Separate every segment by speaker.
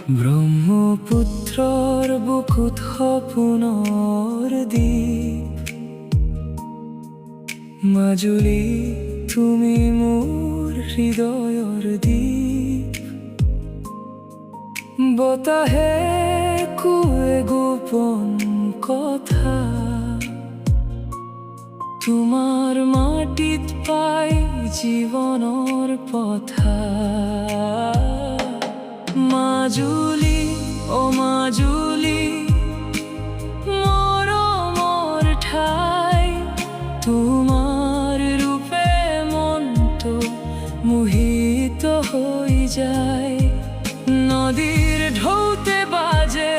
Speaker 1: ব্ৰহ্মপুত্ৰৰ বুকুত সপোনৰ দ্বীপ মাজুলী তুমি মোৰ হৃদয়ৰ দ্বীপ বতাহে কোৱে গোপন কথা তোমাৰ মাটিত পাই জীৱনৰ পথা মাজুলী ও মাজুলী মৰমৰ ঠাই তোমাৰ ৰূপে মনটো মোহিত হৈ যায় নদীৰ ঢৌতে বাজে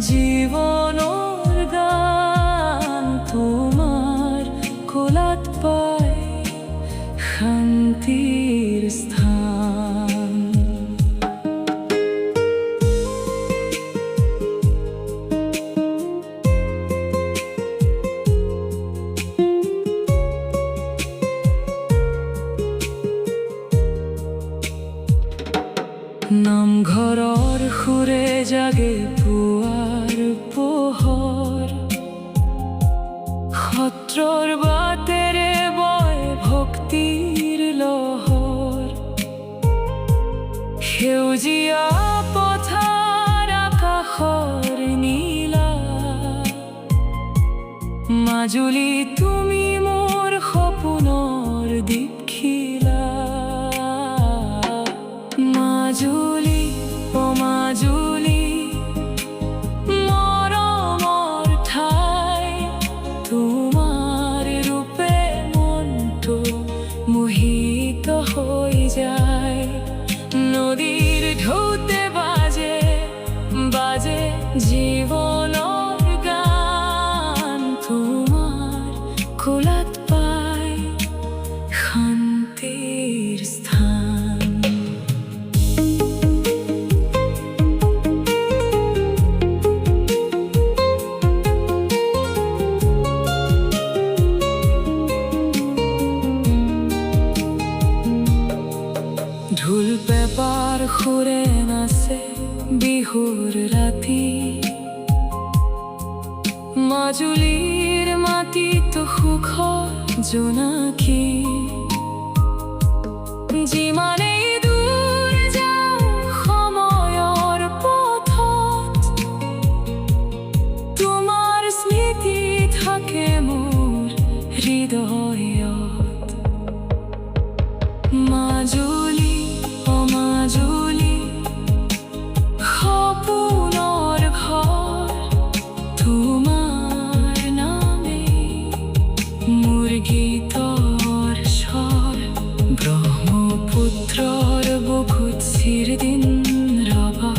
Speaker 1: জীৱনৰ গান তোমাৰ কোলাত পাই শান্তিৰ স্থান নামঘৰৰ সুৰে জাগে পুৱাৰ পোহৰ সত্ৰৰ বাটেৰে বয় ভক্তিৰ লহৰ সেউজীয়া পথাৰ আকাশৰ নীলা মাজুলী তুমি মোৰ সপোনৰ দীপশিলা মাজুলী ও মাজুলী মৰমৰ ঠাই তোমাৰ ৰূপে মনটো মোহিত হৈ যায় নদীৰ ঢৌতে বাজে বাজে জীৱনৰ গান তোমাৰ কোলাত পাই শান্তিৰ স্থান ঢোল পেপাৰ সুৰে নাচে বিহুৰ ৰাতি মাজুলীৰ মাটিতো সুখৰ জোনাকী যিমানেই দূৰ যাওঁ সময়ৰ পথত তোমাৰ স্মৃতি থাকে মোৰ হৃদয়ত মাজুলী ও মাজুলী সপোনৰ ঘৰ তোমাৰ নামে মোৰ গীতৰ স্বৰ ব্ৰহ্মপুত্ৰৰ বুকুত চিৰদিন ৰবা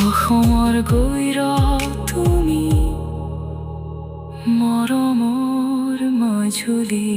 Speaker 1: অসমৰ গৌৰৱ তুমি মৰমৰ মাজুলী